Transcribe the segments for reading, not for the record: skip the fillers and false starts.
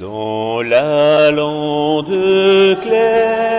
dans la lande claire.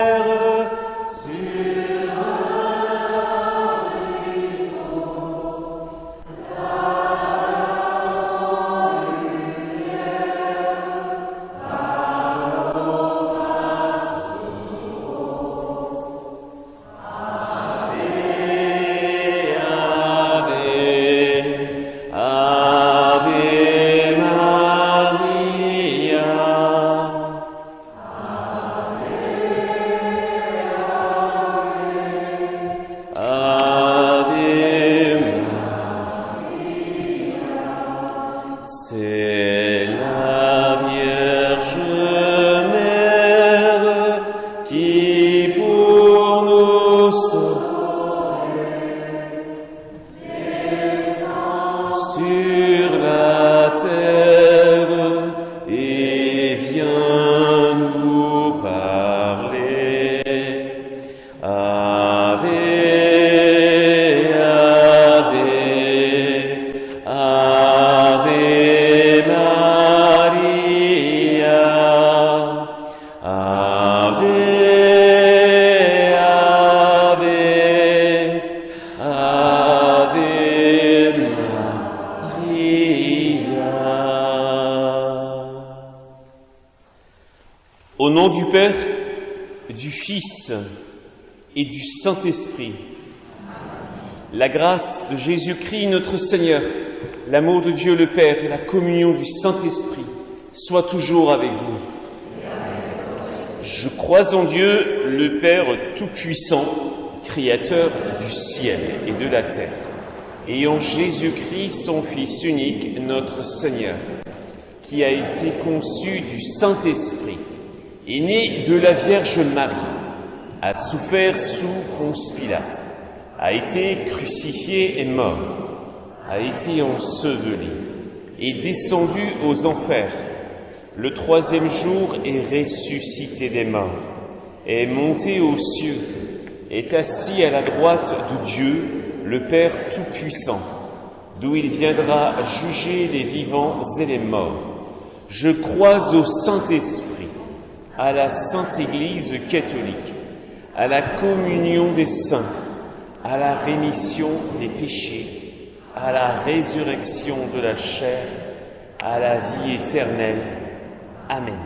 Au nom du Père, du Fils et du Saint-Esprit, la grâce de Jésus-Christ notre Seigneur, l'amour de Dieu le Père et la communion du Saint-Esprit soient toujours avec vous. Je crois en Dieu, le Père Tout-Puissant, Créateur du ciel et de la terre, et en Jésus-Christ, son Fils unique, notre Seigneur, qui a été conçu du Saint-Esprit, est né de la Vierge Marie, a souffert sous Ponce Pilate, a été crucifié et mort, a été enseveli, est descendu aux enfers, le troisième jour est ressuscité des morts, est monté aux cieux, est assis à la droite de Dieu, le Père Tout-Puissant, d'où il viendra juger les vivants et les morts. Je crois au Saint-Esprit, à la Sainte Église catholique, à la communion des saints, à la rémission des péchés, à la résurrection de la chair, à la vie éternelle. Amen.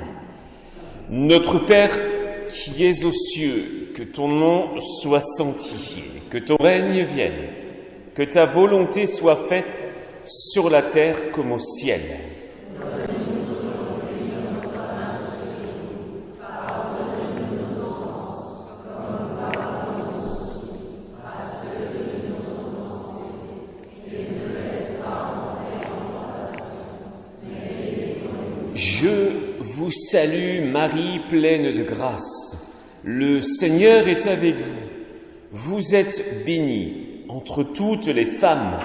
Notre Père qui es aux cieux, que ton nom soit sanctifié, que ton règne vienne, que ta volonté soit faite sur la terre comme au ciel. Je vous salue Marie, pleine de grâce. Le Seigneur est avec vous. Vous êtes bénie entre toutes les femmes,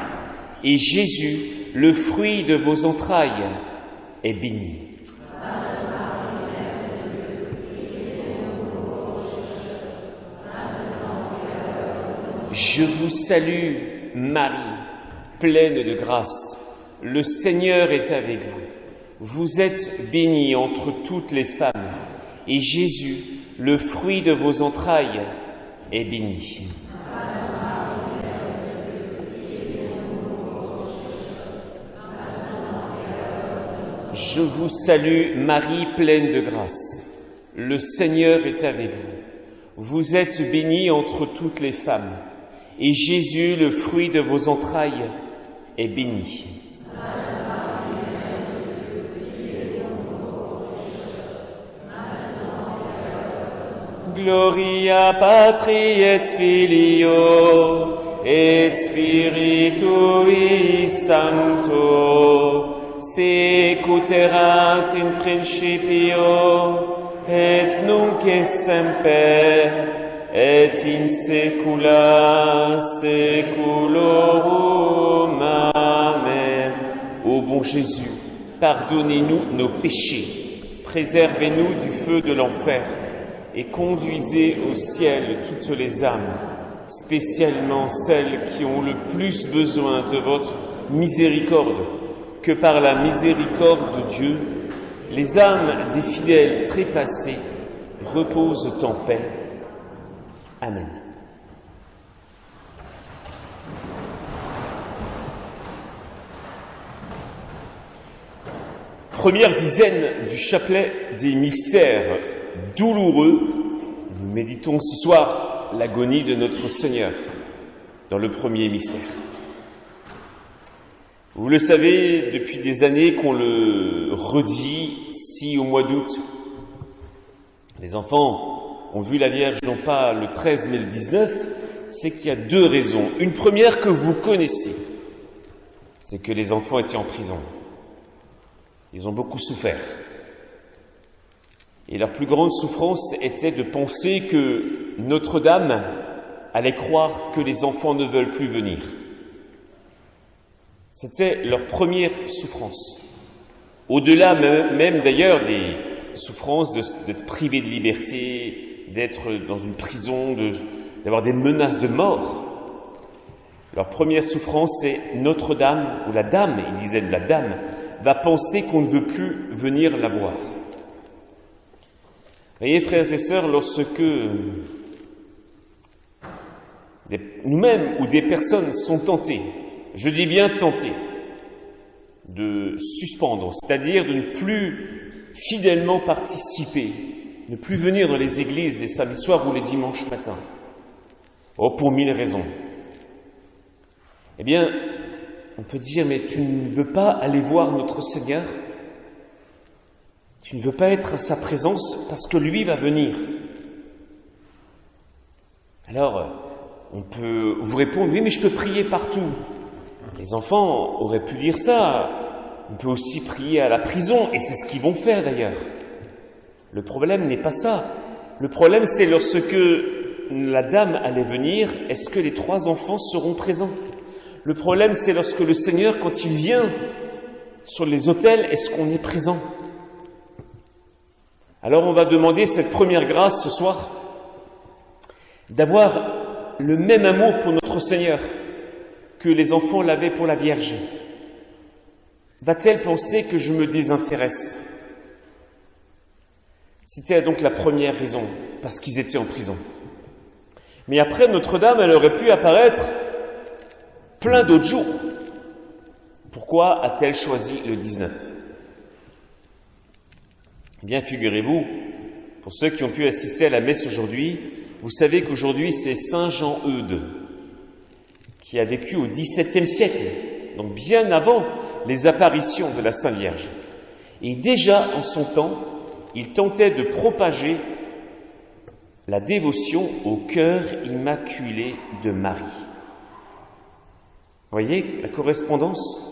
et Jésus, le fruit de vos entrailles, est béni. Je vous salue Marie, pleine de grâce. Le Seigneur est avec vous. Vous êtes bénie entre toutes les femmes, et Jésus, le fruit de vos entrailles, est béni. Je vous salue, Marie, pleine de grâce. Le Seigneur est avec vous. Vous êtes bénie entre toutes les femmes, et Jésus, le fruit de vos entrailles, est béni. Gloria Patri et Filio et Spiritui Sancto, sicut erat in principio et nunc et semper et in saecula saeculorum. Amen. Ô bon Jésus, pardonnez-nous nos péchés, préservez-nous du feu de l'enfer, et conduisez au ciel toutes les âmes, spécialement celles qui ont le plus besoin de votre miséricorde, que par la miséricorde de Dieu, les âmes des fidèles trépassés reposent en paix. Amen. Première dizaine du chapelet des mystères douloureux, nous méditons ce soir l'agonie de notre Seigneur dans le premier mystère. Vous le savez, depuis des années qu'on le redit, si au mois d'août, les enfants ont vu la Vierge non pas le 13 mais le 19, c'est qu'il y a deux raisons. Une première que vous connaissez, c'est que les enfants étaient en prison. Ils ont beaucoup souffert. Et leur plus grande souffrance était de penser que Notre-Dame allait croire que les enfants ne veulent plus venir. C'était leur première souffrance. Au-delà même d'ailleurs des souffrances d'être privé de liberté, d'être dans une prison, d'avoir des menaces de mort. Leur première souffrance, c'est Notre-Dame, ou la Dame, ils disaient de la Dame, va penser qu'on ne veut plus venir la voir. Voyez, frères et sœurs, lorsque nous-mêmes ou des personnes sont tentées, je dis bien tentées, de suspendre, c'est-à-dire de ne plus fidèlement participer, ne plus venir dans les églises les samedis soirs ou les dimanches matins, pour 1000 raisons. Eh bien, on peut dire, mais tu ne veux pas aller voir notre Seigneur? Tu ne veux pas être à sa présence parce que lui va venir. Alors, on peut vous répondre, oui, mais je peux prier partout. Les enfants auraient pu dire ça. On peut aussi prier à la prison, et c'est ce qu'ils vont faire d'ailleurs. Le problème n'est pas ça. Le problème, c'est lorsque la Dame allait venir, est-ce que les 3 enfants seront présents? Le problème, c'est lorsque le Seigneur, quand il vient sur les autels, est-ce qu'on est présent? Alors on va demander cette première grâce ce soir, d'avoir le même amour pour notre Seigneur que les enfants l'avaient pour la Vierge. Va-t-elle penser que je me désintéresse? C'était donc la première raison, parce qu'ils étaient en prison. Mais après, Notre-Dame, elle aurait pu apparaître plein d'autres jours. Pourquoi a-t-elle choisi le 19? Eh bien, figurez-vous, pour ceux qui ont pu assister à la messe aujourd'hui, vous savez qu'aujourd'hui c'est Saint Jean-Eudes, qui a vécu au XVIIe siècle, donc bien avant les apparitions de la Sainte Vierge. Et déjà en son temps, il tentait de propager la dévotion au cœur immaculé de Marie. Vous voyez la correspondance?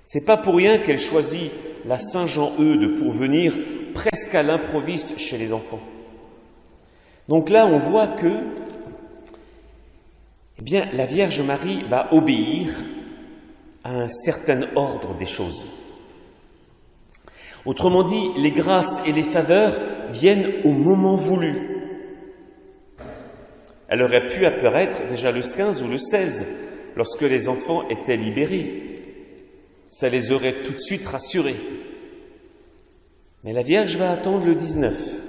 C'est pas pour rien qu'elle choisit la Saint Jean-Eudes pour venir presque à l'improviste chez les enfants. Donc là, on voit que, eh bien, la Vierge Marie va obéir à un certain ordre des choses. Autrement dit, les grâces et les faveurs viennent au moment voulu. Elle aurait pu apparaître déjà le 15 ou le 16, lorsque les enfants étaient libérés. Ça les aurait tout de suite rassurés. Mais la Vierge va attendre le 19.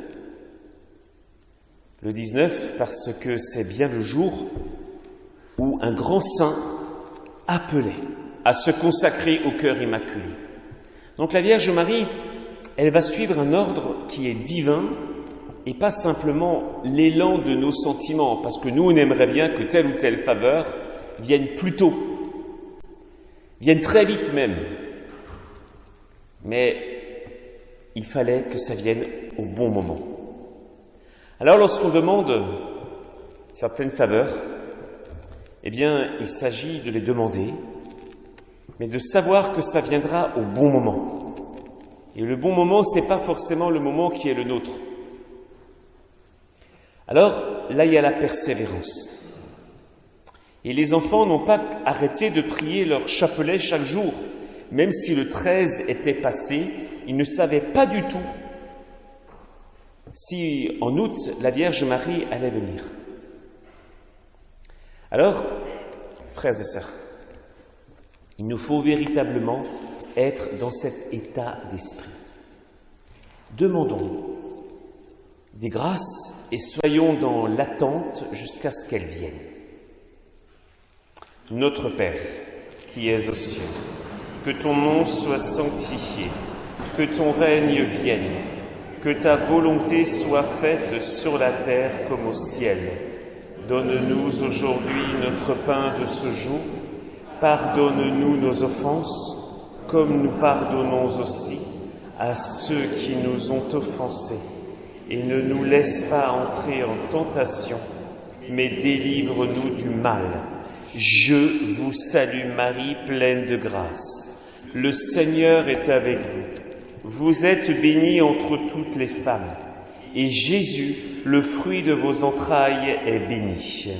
Le 19 parce que c'est bien le jour où un grand saint appelait à se consacrer au cœur immaculé. Donc la Vierge Marie, elle va suivre un ordre qui est divin et pas simplement l'élan de nos sentiments, parce que nous, on aimerait bien que telle ou telle faveur vienne plus tôt, vienne très vite même. Mais il fallait que ça vienne au bon moment. Alors lorsqu'on demande certaines faveurs, eh bien, il s'agit de les demander, mais de savoir que ça viendra au bon moment. Et le bon moment, ce n'est pas forcément le moment qui est le nôtre. Alors, là, il y a la persévérance. Et les enfants n'ont pas arrêté de prier leur chapelet chaque jour. Même si le 13 était passé, ils ne savaient pas du tout si, en août, la Vierge Marie allait venir. Alors, frères et sœurs, il nous faut véritablement être dans cet état d'esprit. Demandons des grâces et soyons dans l'attente jusqu'à ce qu'elles viennent. Notre Père, qui es aux cieux, que ton nom soit sanctifié, que ton règne vienne, que ta volonté soit faite sur la terre comme au ciel. Donne-nous aujourd'hui notre pain de ce jour. Pardonne-nous nos offenses, comme nous pardonnons aussi à ceux qui nous ont offensés. Et ne nous laisse pas entrer en tentation, mais délivre-nous du mal. Je vous salue Marie, pleine de grâce. Le Seigneur est avec vous. Vous êtes bénie entre toutes les femmes, et Jésus, le fruit de vos entrailles, est béni.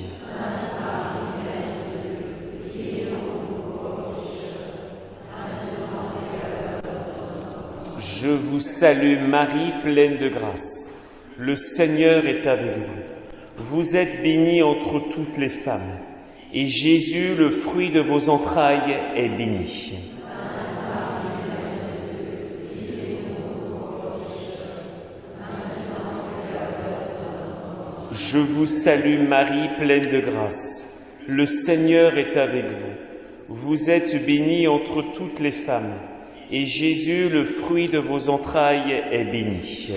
Je vous salue Marie, pleine de grâce. Le Seigneur est avec vous. Vous êtes bénie entre toutes les femmes, et Jésus, le fruit de vos entrailles, est béni. Je vous salue Marie, pleine de grâce. Le Seigneur est avec vous. Vous êtes bénie entre toutes les femmes, et Jésus, le fruit de vos entrailles, est béni.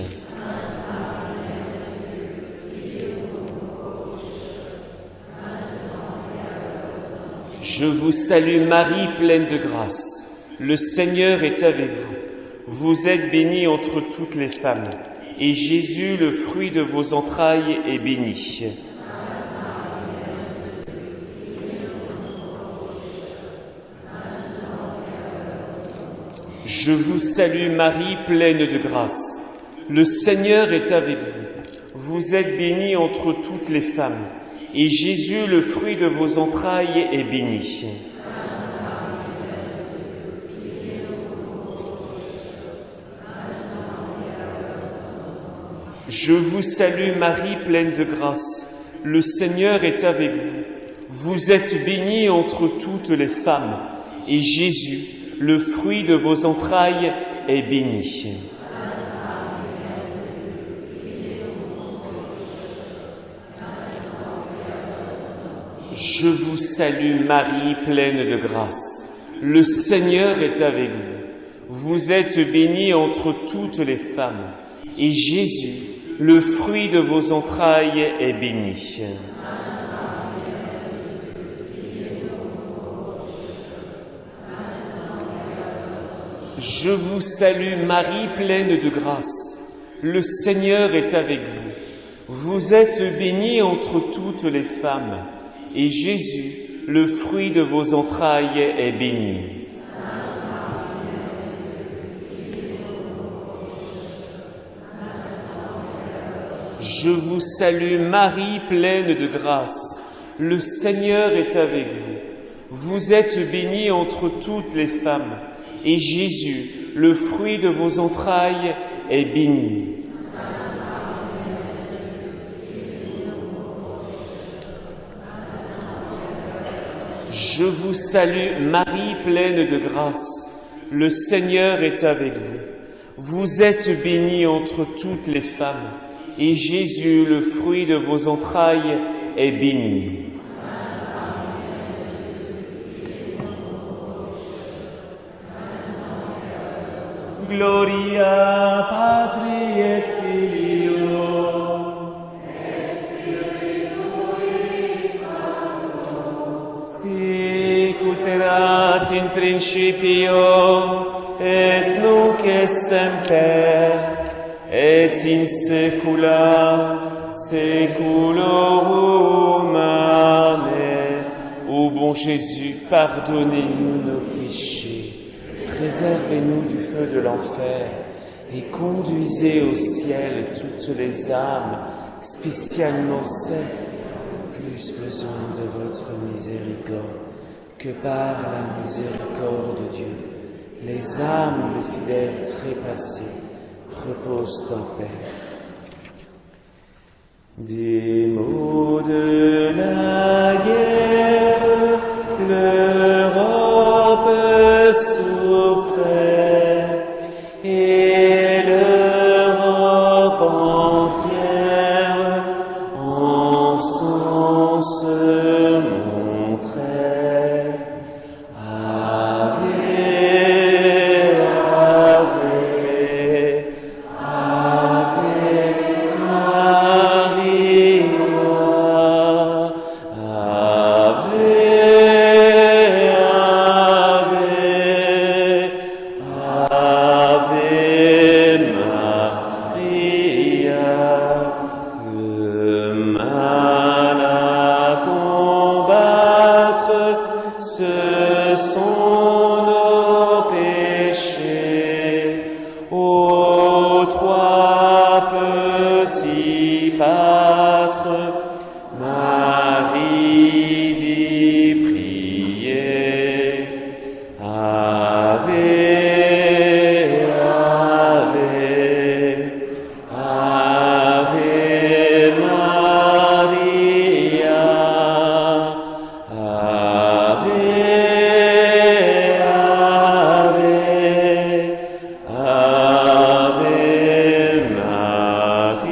Je vous salue Marie, pleine de grâce. Le Seigneur est avec vous. Vous êtes bénie entre toutes les femmes, et Jésus, le fruit de vos entrailles, est béni. Je vous salue Marie, pleine de grâce. Le Seigneur est avec vous. Vous êtes bénie entre toutes les femmes, et Jésus, le fruit de vos entrailles, est béni. Je vous salue Marie, pleine de grâce. Le Seigneur est avec vous. Vous êtes bénie entre toutes les femmes, et Jésus, le fruit de vos entrailles, est béni. Je vous salue Marie, pleine de grâce. Le Seigneur est avec vous. Vous êtes bénie entre toutes les femmes, et Jésus, le fruit de vos entrailles, est béni. Je vous salue Marie, pleine de grâce. Le Seigneur est avec vous. Vous êtes bénie entre toutes les femmes, et Jésus, le fruit de vos entrailles, est béni. Je vous salue Marie, pleine de grâce. Le Seigneur est avec vous. Vous êtes bénie entre toutes les femmes, et Jésus, le fruit de vos entrailles, est béni. Je vous salue Marie, pleine de grâce. Le Seigneur est avec vous. Vous êtes bénie entre toutes les femmes, et Jésus, le fruit de vos entrailles, est béni. Gloria Patri et Filio et Spiritui Sancto, sic ut erat in principio et nunc et semper et in saecula saeculorum. Amen. Ô bon Jésus, pardonnez-nous nos péchés, préservez-nous du feu de l'enfer et conduisez au ciel toutes les âmes, spécialement celles qui ont plus besoin de votre miséricorde, que par la miséricorde de Dieu, les âmes des fidèles trépassés reposent en paix. Des maux de la guerre, l'Europe souffrait, et le entière en sens montrée. Ave, Ave, Ave Maria, Ave, Ave, Ave Maria. Le mal à combattre, ce sont nos péchés. Ô trois petits pâtres, Marie dit prier. Ave, Ave, Ave Maria, Ave, Ave, Ave Maria.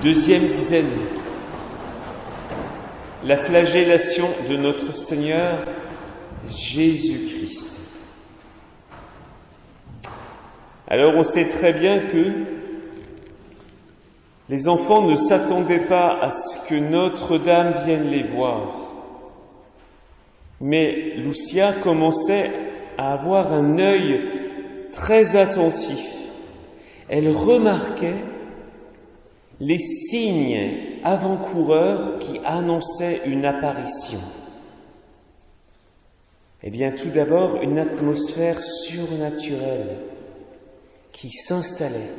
Deuxième dizaine. La flagellation de notre Seigneur Jésus-Christ. Alors on sait très bien que les enfants ne s'attendaient pas à ce que Notre-Dame vienne les voir. Mais Lucia commençait à avoir un œil très attentif. Elle remarquait les signes avant-coureurs qui annonçaient une apparition. Eh bien, tout d'abord, une atmosphère surnaturelle qui s'installait,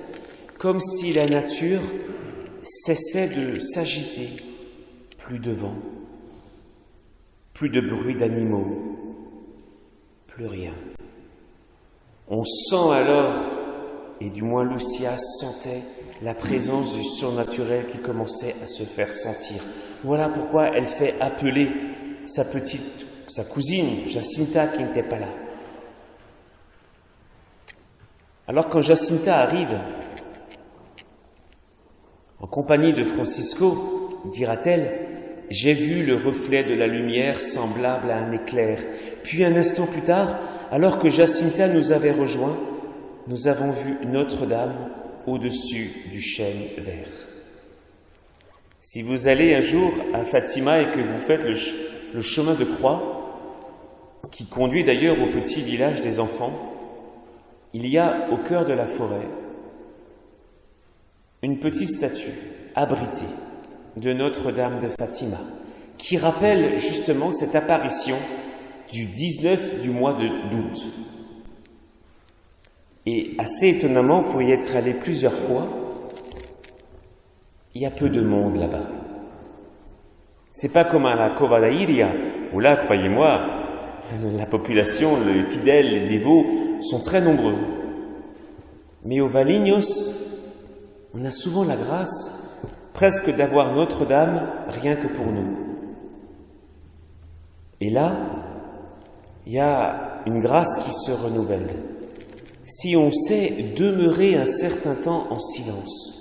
comme si la nature cessait de s'agiter. Plus de vent, plus de bruit d'animaux, plus rien. On sent alors, et du moins Lucia sentait, la présence du surnaturel qui commençait à se faire sentir. Voilà pourquoi elle fait appeler sa cousine, Jacinta, qui n'était pas là. Alors quand Jacinta arrive, en compagnie de Francisco, dira-t-elle, « J'ai vu le reflet de la lumière semblable à un éclair. Puis un instant plus tard, alors que Jacinta nous avait rejoints, nous avons vu Notre-Dame au-dessus du chêne vert. » Si vous allez un jour à Fatima et que vous faites le chemin de croix, qui conduit d'ailleurs au petit village des enfants, il y a au cœur de la forêt une petite statue abritée de Notre-Dame de Fatima, qui rappelle justement cette apparition du 19 du mois d'août. Et assez étonnamment, pour y être allé plusieurs fois, il y a peu de monde là-bas. C'est pas comme à la Cova d'Airia, où là, croyez-moi, la population, les fidèles, les dévots sont très nombreux. Mais au Valinhos, on a souvent la grâce presque d'avoir Notre-Dame rien que pour nous. Et là, il y a une grâce qui se renouvelle. Si on sait demeurer un certain temps en silence,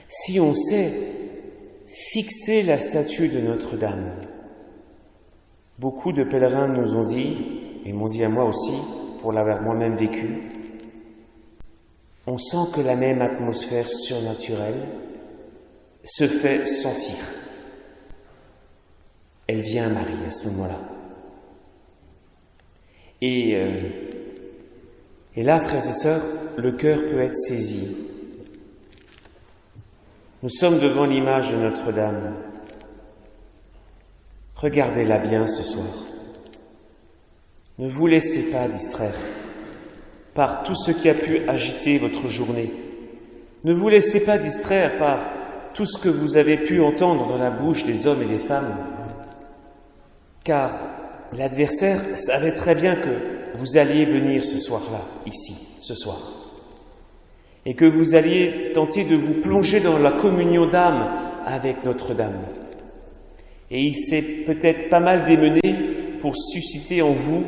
si on sait fixer la statue de Notre-Dame. Beaucoup de pèlerins nous ont dit, et m'ont dit à moi aussi, pour l'avoir moi-même vécu, on sent que la même atmosphère surnaturelle se fait sentir. Elle vient à Marie à ce moment-là. Et là, frères et sœurs, le cœur peut être saisi. Nous sommes devant l'image de Notre-Dame. Regardez-la bien ce soir. Ne vous laissez pas distraire par tout ce qui a pu agiter votre journée. Ne vous laissez pas distraire par tout ce que vous avez pu entendre dans la bouche des hommes et des femmes. Car l'adversaire savait très bien que vous alliez venir ce soir-là, ici, ce soir. Et que vous alliez tenter de vous plonger dans la communion d'âme avec Notre-Dame. Et il s'est peut-être pas mal démené pour susciter en vous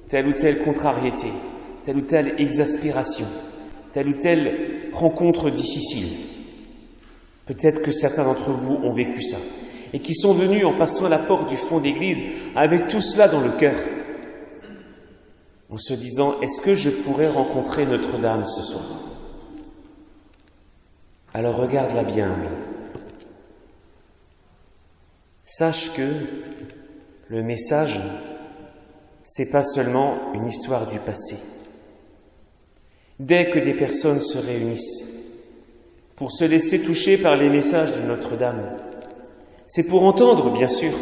telle ou telle contrariété, telle ou telle exaspération, telle ou telle rencontre difficile. Peut-être que certains d'entre vous ont vécu ça et qui sont venus en passant la porte du fond d'église avec tout cela dans le cœur, en se disant « Est-ce que je pourrais rencontrer Notre-Dame ce soir ?» Alors regarde-la bien, oui. Sache que le message, c'est pas seulement une histoire du passé. Dès que des personnes se réunissent pour se laisser toucher par les messages de Notre-Dame, c'est pour entendre, bien sûr,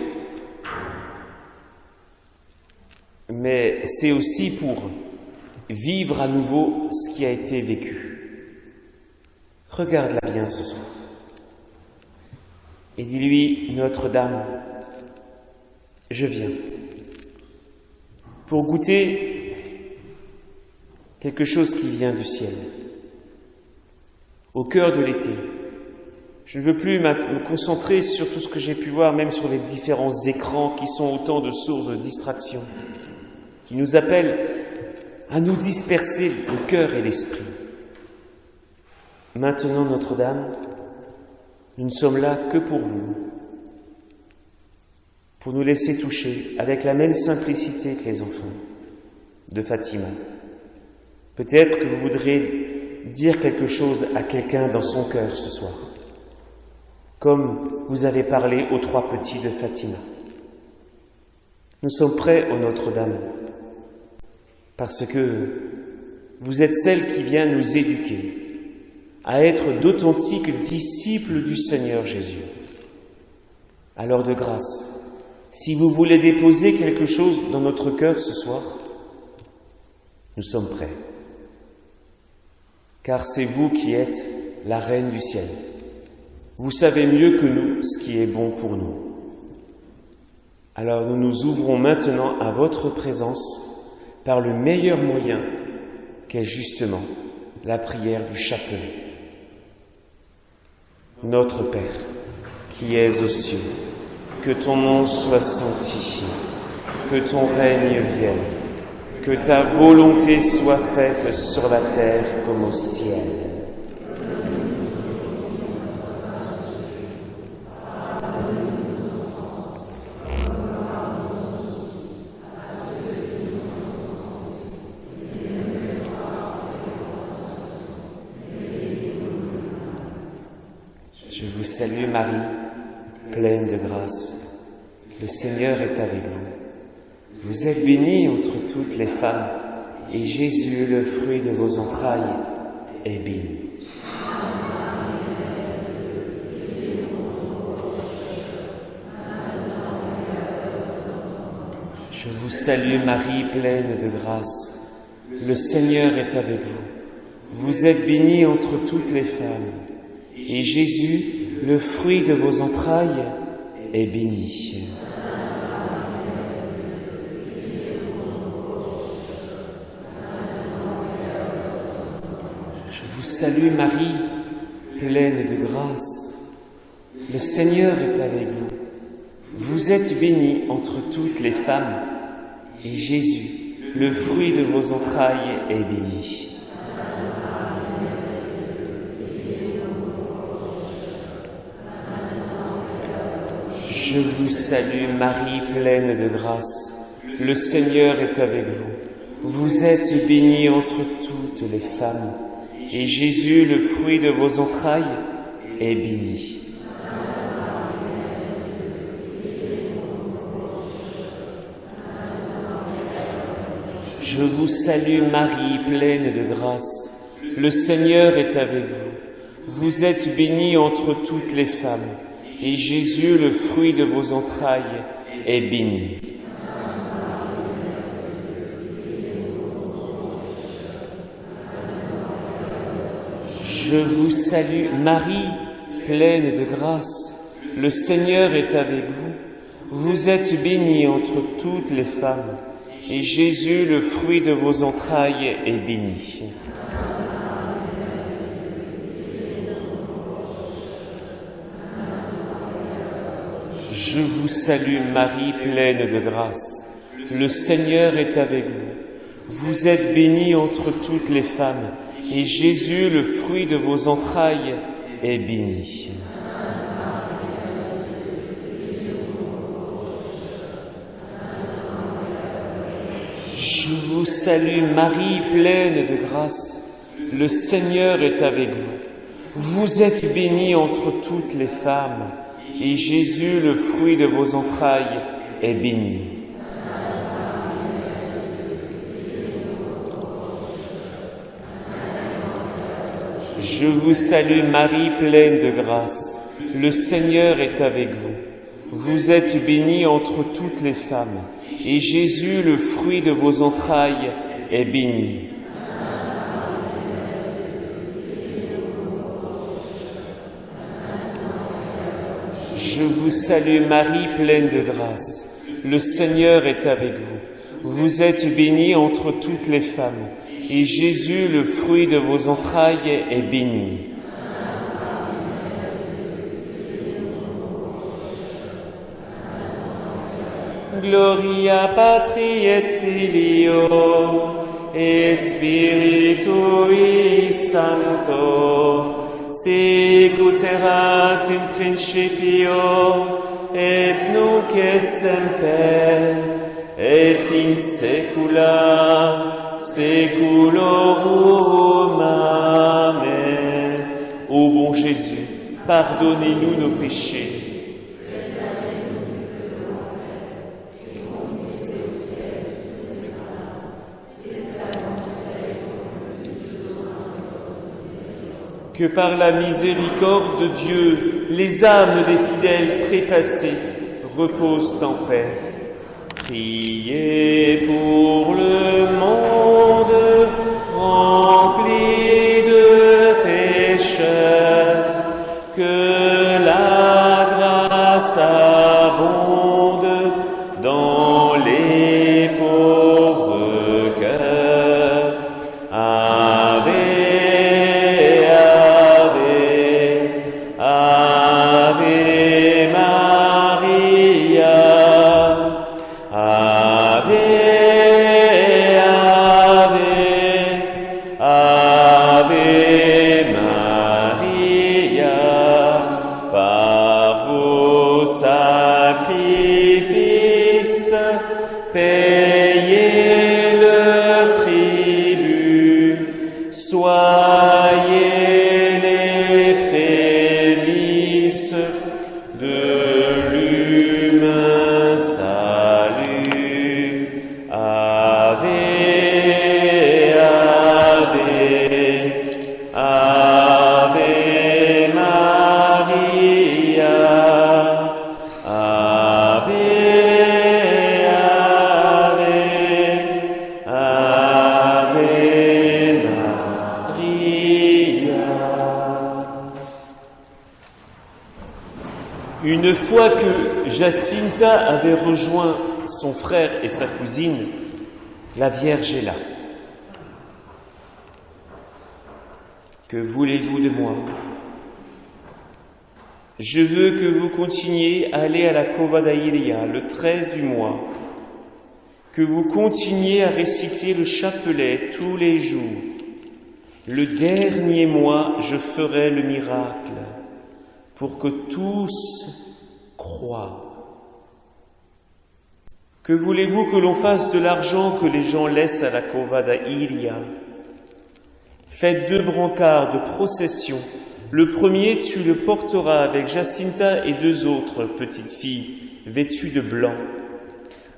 mais c'est aussi pour vivre à nouveau ce qui a été vécu. Regarde-la bien ce soir. Et dis-lui, Notre-Dame, je viens pour goûter quelque chose qui vient du ciel. Au cœur de l'été, je ne veux plus me concentrer sur tout ce que j'ai pu voir, même sur les différents écrans qui sont autant de sources de distraction, qui nous appellent à nous disperser le cœur et l'esprit. Maintenant, Notre-Dame, nous ne sommes là que pour vous, pour nous laisser toucher avec la même simplicité que les enfants de Fatima. Peut-être que vous voudrez dire quelque chose à quelqu'un dans son cœur ce soir, comme vous avez parlé aux 3 petits de Fatima. Nous sommes prêts, ô Notre-Dame, parce que vous êtes celle qui vient nous éduquer à être d'authentiques disciples du Seigneur Jésus. Alors de grâce, si vous voulez déposer quelque chose dans notre cœur ce soir, nous sommes prêts. Car c'est vous qui êtes la Reine du ciel. Vous savez mieux que nous ce qui est bon pour nous. Alors nous nous ouvrons maintenant à votre présence par le meilleur moyen qu'est justement la prière du chapelet. Notre Père, qui es aux cieux, que ton nom soit sanctifié, que ton règne vienne, que ta volonté soit faite sur la terre comme au ciel. Je vous salue Marie, pleine de grâce. Le Seigneur est avec vous. Vous êtes bénie entre toutes les femmes, et Jésus, le fruit de vos entrailles, est béni. Je vous salue Marie, pleine de grâce. Le Seigneur est avec vous. Vous êtes bénie entre toutes les femmes, et Jésus, le fruit de vos entrailles, est béni. Je vous salue Marie, pleine de grâce. Le Seigneur est avec vous. Vous êtes bénie entre toutes les femmes, et Jésus, le fruit de vos entrailles, est béni. Je vous salue Marie, pleine de grâce. Le Seigneur est avec vous. Vous êtes bénie entre toutes les femmes, et Jésus, le fruit de vos entrailles, est béni. Je vous salue Marie, pleine de grâce. Le Seigneur est avec vous. Vous êtes bénie entre toutes les femmes, et Jésus, le fruit de vos entrailles, est béni. Je vous salue Marie, pleine de grâce. Le Seigneur est avec vous. Vous êtes bénie entre toutes les femmes, et Jésus, le fruit de vos entrailles, est béni. Je vous salue Marie, pleine de grâce. Le Seigneur est avec vous. Vous êtes bénie entre toutes les femmes, et Jésus, le fruit de vos entrailles, est béni. Je vous salue Marie, pleine de grâce. Le Seigneur est avec vous. Vous êtes bénie entre toutes les femmes, et Jésus, le fruit de vos entrailles, est béni. Je vous salue Marie, pleine de grâce. Le Seigneur est avec vous. Vous êtes bénie entre toutes les femmes, et Jésus, le fruit de vos entrailles, est béni. Je vous salue Marie, pleine de grâce. Le Seigneur est avec vous. Vous êtes bénie entre toutes les femmes, et Jésus, le fruit de vos entrailles, est béni. Gloria Patri et Filio et Spiritui Sancto, sicut erat in principio et nunc et semper et in saecula saeculorum. Amen. Ô bon Jésus, pardonnez-nous nos péchés. Que par la miséricorde de Dieu, les âmes des fidèles trépassés reposent en paix. Priez pour le monde rempli de pécheurs, que la grâce abonde dans les pauvres cœurs. Ave, Ave Maria, Ave, Ave, Ave Maria, par vos sacrifices, payez le tribut, soyez les prémices de l'humain salut. Ave, Ave, Ave Maria, Ave, Ave, Ave Maria. Une fois que Jacinta avait rejoint son frère et sa cousine, la Vierge est là. Que voulez-vous de moi? Je veux que vous continuiez à aller à la Cova da Iria le 13 du mois, que vous continuiez à réciter le chapelet tous les jours. Le dernier mois, je ferai le miracle pour que tous croient. Que voulez-vous que l'on fasse de l'argent que les gens laissent à la Cova da Iria? Faites 2 brancards de procession. Le premier, tu le porteras avec Jacinta et 2 autres petites filles vêtues de blanc.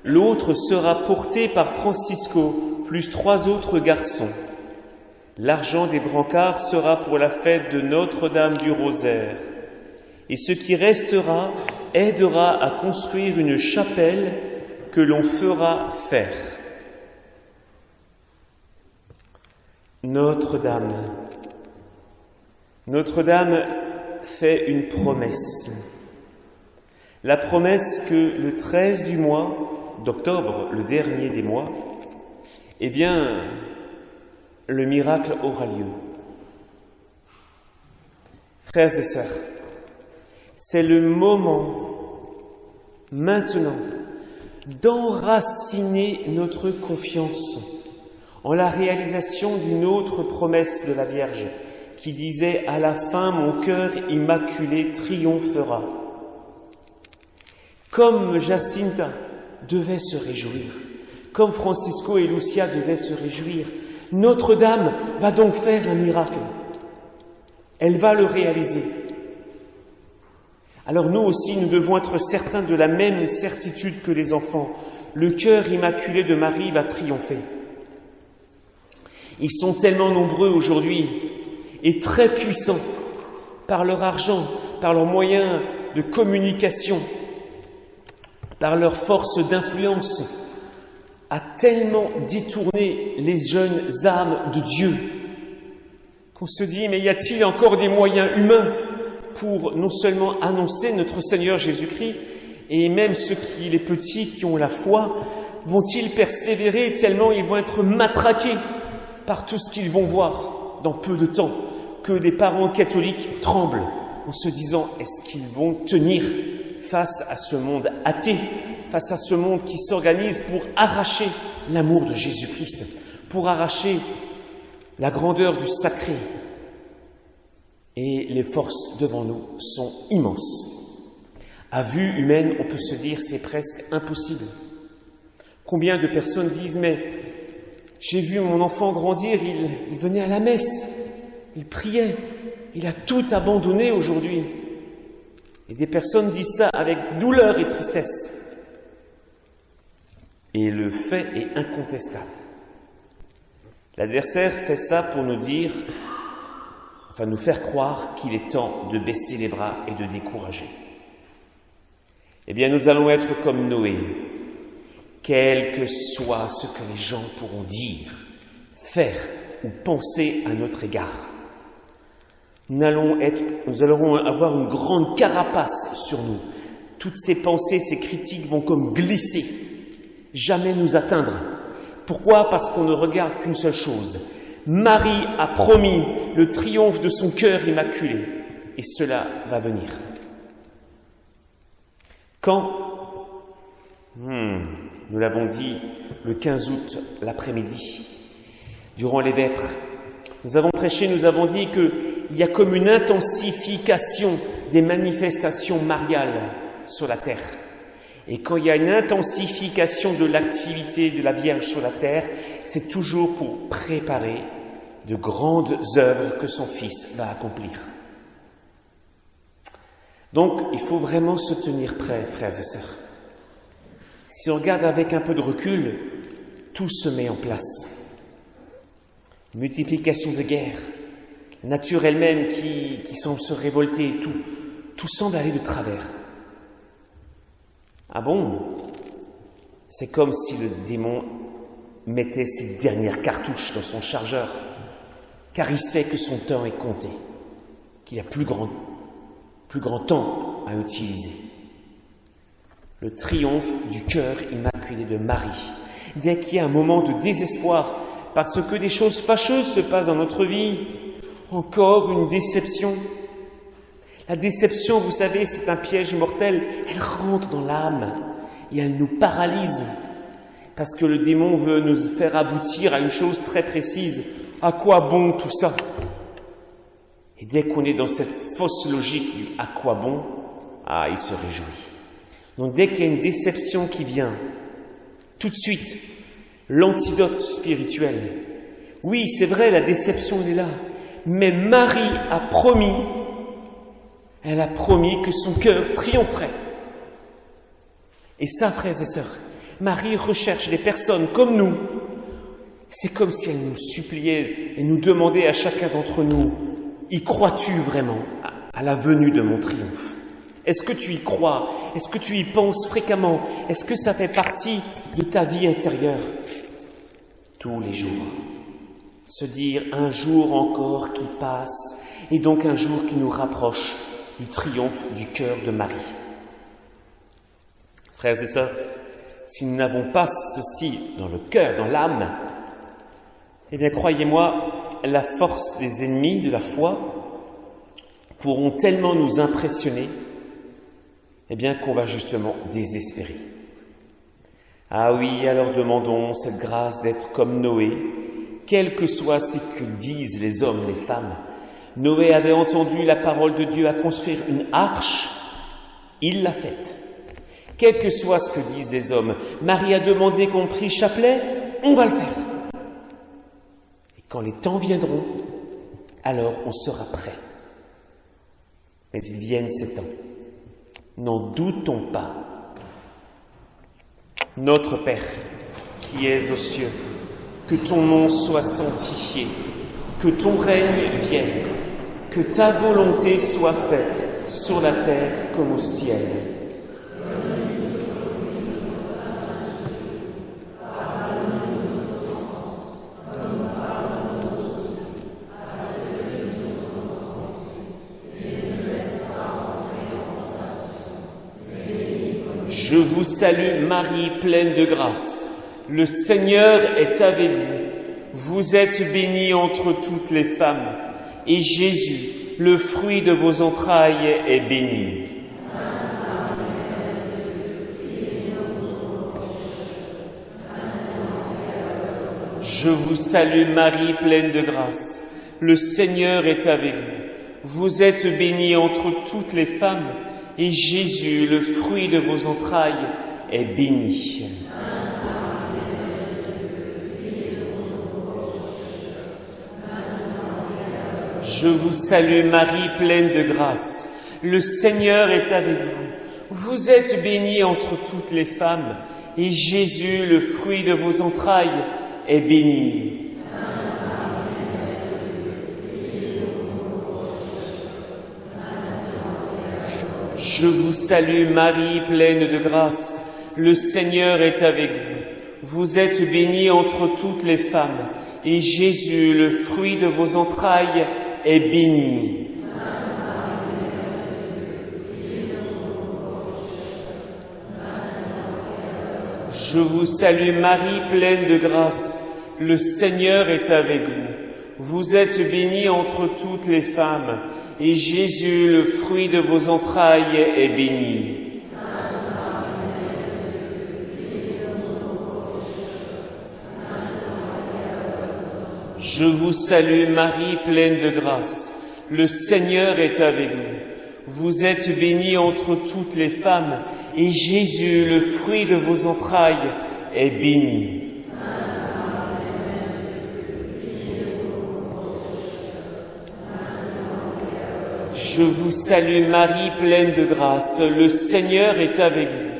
L'autre sera porté par Francisco, plus 3 autres garçons. L'argent des brancards sera pour la fête de Notre-Dame du Rosaire. Et ce qui restera aidera à construire une chapelle que l'on fera faire. Notre-Dame fait une promesse. La promesse que le 13 du mois d'octobre, le dernier des mois, eh bien, le miracle aura lieu. Frères et sœurs, c'est le moment, maintenant, d'enraciner notre confiance en la réalisation d'une autre promesse de la Vierge qui disait « À la fin, mon cœur immaculé triomphera ». Comme Jacinta devait se réjouir, comme Francisco et Lucia devaient se réjouir, Notre-Dame va donc faire un miracle. Elle va le réaliser. Alors nous aussi, nous devons être certains de la même certitude que les enfants. Le cœur immaculé de Marie va triompher. Ils sont tellement nombreux aujourd'hui et très puissants par leur argent, par leurs moyens de communication, par leur force d'influence, à tellement détourner les jeunes âmes de Dieu qu'on se dit, mais y a-t-il encore des moyens humains pour non seulement annoncer notre Seigneur Jésus-Christ, et même les petits qui ont la foi, vont-ils persévérer tellement ils vont être matraqués par tout ce qu'ils vont voir dans peu de temps, que les parents catholiques tremblent en se disant, est-ce qu'ils vont tenir face à ce monde athée, face à ce monde qui s'organise pour arracher l'amour de Jésus-Christ, pour arracher la grandeur du sacré. Et les forces devant nous sont immenses. À vue humaine, on peut se dire c'est presque impossible. Combien de personnes disent mais j'ai vu mon enfant grandir, il venait à la messe, il priait, il a tout abandonné aujourd'hui. Et des personnes disent ça avec douleur et tristesse. Et le fait est incontestable. L'adversaire fait ça pour nous dire, nous faire croire qu'il est temps de baisser les bras et de décourager. Eh bien, nous allons être comme Noé, quel que soit ce que les gens pourront dire, faire ou penser à notre égard. Nous allons avoir une grande carapace sur nous. Toutes ces pensées, ces critiques vont comme glisser, jamais nous atteindre. Pourquoi ? Parce qu'on ne regarde qu'une seule chose. Marie a promis le triomphe de son cœur immaculé, et cela va venir. Quand ? Nous l'avons dit le 15 août, l'après-midi, durant les vêpres. Nous avons prêché, nous avons dit qu'il y a comme une intensification des manifestations mariales sur la terre. Et quand il y a une intensification de l'activité de la Vierge sur la terre, c'est toujours pour préparer de grandes œuvres que son Fils va accomplir. Donc, il faut vraiment se tenir prêt, frères et sœurs. Si on regarde avec un peu de recul, tout se met en place. Multiplication de guerres, la nature elle-même qui semble se révolter, tout semble aller de travers. Ah bon ? C'est comme si le démon mettait ses dernières cartouches dans son chargeur, car il sait que son temps est compté, qu'il y a plus grand temps à utiliser. Le triomphe du cœur immaculé de Marie, dès qu'il y a un moment de désespoir, parce que des choses fâcheuses se passent dans notre vie, encore une déception. La déception, vous savez, c'est un piège mortel. Elle rentre dans l'âme et elle nous paralyse. Parce que le démon veut nous faire aboutir à une chose très précise. À quoi bon tout ça ? Et dès qu'on est dans cette fausse logique du « à quoi bon ?» il se réjouit. Donc dès qu'il y a une déception qui vient, tout de suite, l'antidote spirituel. Oui, c'est vrai, la déception, elle est là. Mais Marie a promis, elle a promis que son cœur triompherait. Et ça, frères et sœurs, Marie recherche des personnes comme nous. C'est comme si elle nous suppliait et nous demandait à chacun d'entre nous, y crois-tu vraiment à la venue de mon triomphe ? Est-ce que tu y crois ? Est-ce que tu y penses fréquemment ? Est-ce que ça fait partie de ta vie intérieure ? Tous les jours. Se dire un jour encore qui passe et donc un jour qui nous rapproche du triomphe du cœur de Marie. Frères et sœurs, si nous n'avons pas ceci dans le cœur, dans l'âme, eh bien croyez-moi, la force des ennemis de la foi pourront tellement nous impressionner, eh bien qu'on va justement désespérer. Ah oui, alors demandons cette grâce d'être comme Noé, quel que soit ce que disent les hommes, les femmes. Noé avait entendu la parole de Dieu à construire une arche, il l'a faite. Quel que soit ce que disent les hommes, Marie a demandé qu'on prie chapelet, on va le faire. Et quand les temps viendront, alors on sera prêt. Mais ils viennent ces temps. N'en doutons pas. Notre Père, qui es aux cieux, que ton nom soit sanctifié, que ton règne vienne, que ta volonté soit faite sur la terre comme au ciel. Je vous salue Marie, pleine de grâce. Le Seigneur est avec vous. Vous êtes bénie entre toutes les femmes, et Jésus, le fruit de vos entrailles, est béni. Je vous salue Marie, pleine de grâce. Le Seigneur est avec vous. Vous êtes bénie entre toutes les femmes, et Jésus, le fruit de vos entrailles, est béni. Je vous salue Marie, pleine de grâce. Le Seigneur est avec vous. Vous êtes bénie entre toutes les femmes, et Jésus, le fruit de vos entrailles, est béni. Je vous salue Marie, pleine de grâce. Le Seigneur est avec vous. Vous êtes bénie entre toutes les femmes, et Jésus, le fruit de vos entrailles, est béni. Je vous salue Marie, pleine de grâce. Le Seigneur est avec vous. Vous êtes bénie entre toutes les femmes, et Jésus, le fruit de vos entrailles, est béni. Je vous salue Marie, pleine de grâce. Le Seigneur est avec vous. Vous êtes bénie entre toutes les femmes, et Jésus, le fruit de vos entrailles, est béni. Je vous salue Marie, pleine de grâce. Le Seigneur est avec vous.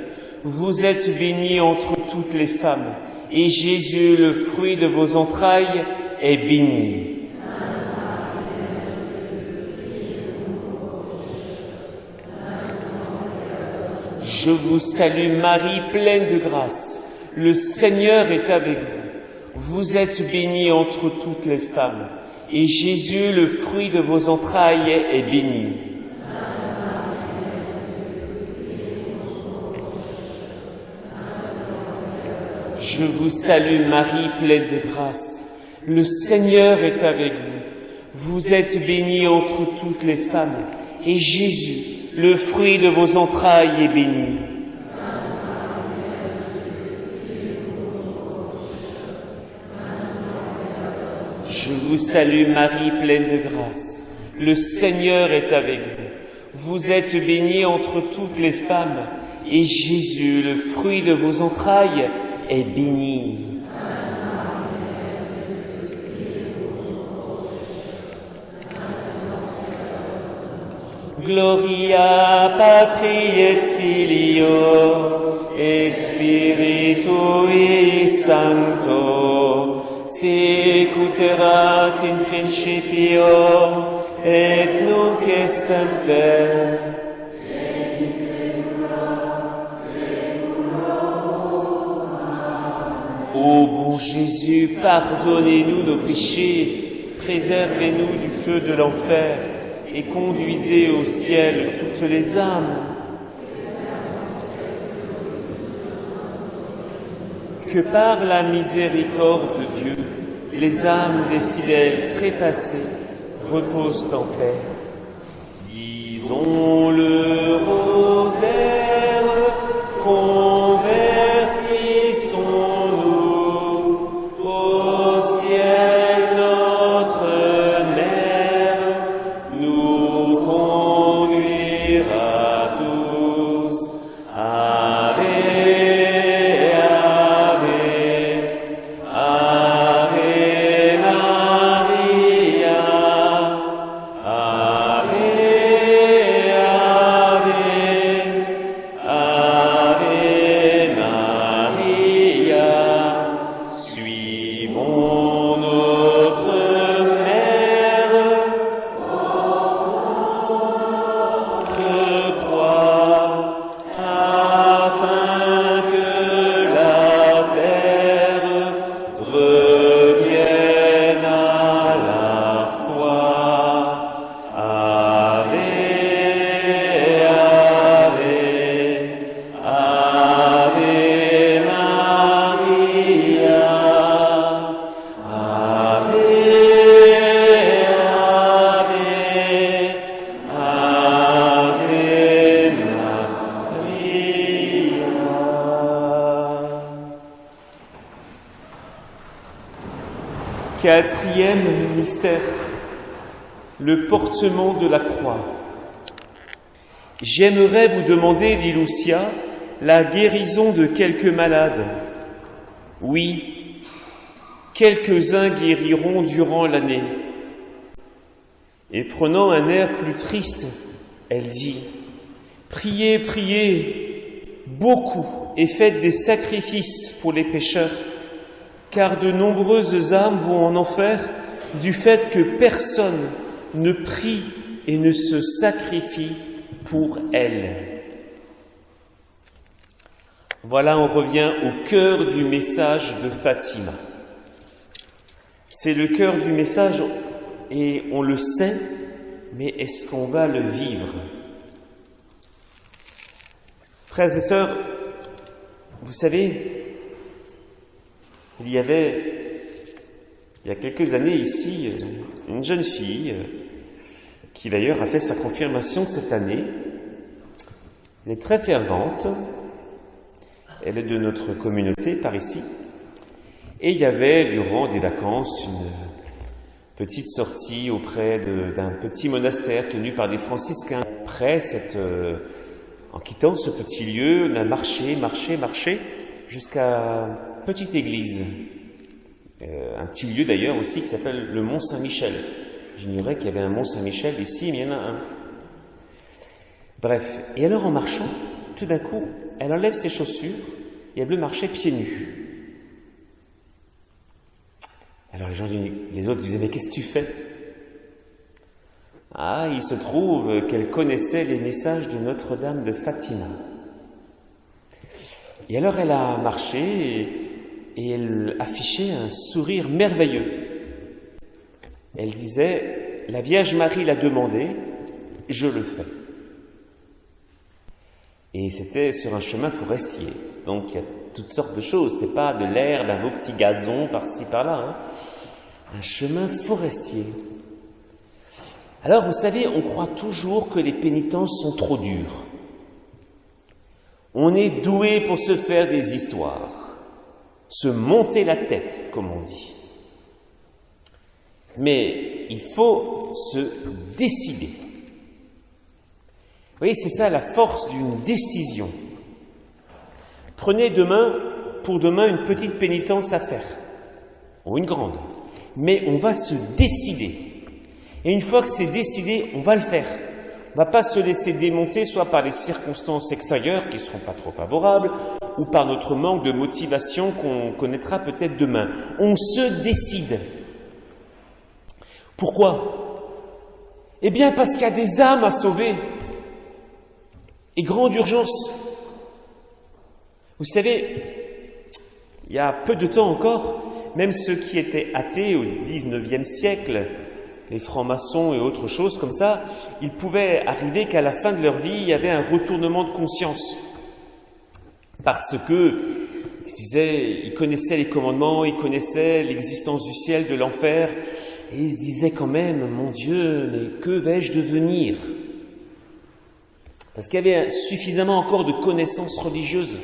Vous êtes bénie entre toutes les femmes, et Jésus, le fruit de vos entrailles, est béni. Je vous salue Marie, pleine de grâce. Le Seigneur est avec vous. Vous êtes bénie entre toutes les femmes, et Jésus, le fruit de vos entrailles, est béni. Je vous salue Marie, pleine de grâce. Le Seigneur est avec vous. Vous êtes bénie entre toutes les femmes, et Jésus, le fruit de vos entrailles, est béni. Je vous salue Marie, pleine de grâce. Le Seigneur est avec vous. Vous êtes bénie entre toutes les femmes, et Jésus, le fruit de vos entrailles, est béni. Gloria Patri et Filio et Spiritui Sancto, sic erat in principio et nunc et semper. Ô bon Jésus, pardonnez-nous nos péchés, préservez-nous du feu de l'enfer, et conduisez au ciel toutes les âmes. Que par la miséricorde de Dieu, les âmes des fidèles trépassés reposent en paix. Disons le rosaire, convertissons Quatrième mystère, le portement de la croix. J'aimerais vous demander, dit Lucia, la guérison de quelques malades. Oui, quelques-uns guériront durant l'année. Et prenant un air plus triste, elle dit, priez, priez, beaucoup, et faites des sacrifices pour les pécheurs, car de nombreuses âmes vont en enfer du fait que personne ne prie et ne se sacrifie pour elles. Voilà, on revient au cœur du message de Fatima. C'est le cœur du message et on le sait, mais est-ce qu'on va le vivre? Frères et sœurs, vous savez, il y a quelques années ici, une jeune fille qui d'ailleurs a fait sa confirmation cette année. Elle est très fervente, elle est de notre communauté par ici, et il y avait durant des vacances une petite sortie auprès d'un petit monastère tenu par des franciscains. Après en quittant ce petit lieu, on a marché jusqu'à une petite église, un petit lieu d'ailleurs aussi qui s'appelle le Mont Saint-Michel. J'ignorais qu'il y avait un Mont Saint-Michel ici, mais il y en a un. Bref, et alors en marchant, tout d'un coup, elle enlève ses chaussures et elle veut marcher pieds nus. Alors les autres disaient, mais qu'est-ce que tu fais? Ah, il se trouve qu'elle connaissait les messages de Notre-Dame de Fatima. Et alors elle a marché et elle affichait un sourire merveilleux. Elle disait, la Vierge Marie l'a demandé, je le fais. Et c'était sur un chemin forestier, donc il y a toutes sortes de choses, c'était pas de l'herbe, un beau petit gazon par-ci par-là, hein. Un chemin forestier. Alors vous savez, on croit toujours que les pénitences sont trop dures. On est doué pour se faire des histoires, se monter la tête, comme on dit. Mais il faut se décider. Vous voyez, c'est ça la force d'une décision. Prenez pour demain une petite pénitence à faire, ou une grande, mais on va se décider. Et une fois que c'est décidé, on va le faire. On ne va pas se laisser démonter soit par les circonstances extérieures qui ne seront pas trop favorables, ou par notre manque de motivation qu'on connaîtra peut-être demain. On se décide. Pourquoi? Eh bien parce qu'il y a des âmes à sauver. Et grande urgence. Vous savez, il y a peu de temps encore, même ceux qui étaient athées au XIXe siècle, les francs-maçons et autres choses comme ça, il pouvait arriver qu'à la fin de leur vie, il y avait un retournement de conscience. Parce que, ils connaissaient les commandements, ils connaissaient l'existence du ciel, de l'enfer, et ils se disaient quand même, mon Dieu, mais que vais-je devenir? Parce qu'il y avait suffisamment encore de connaissances religieuses.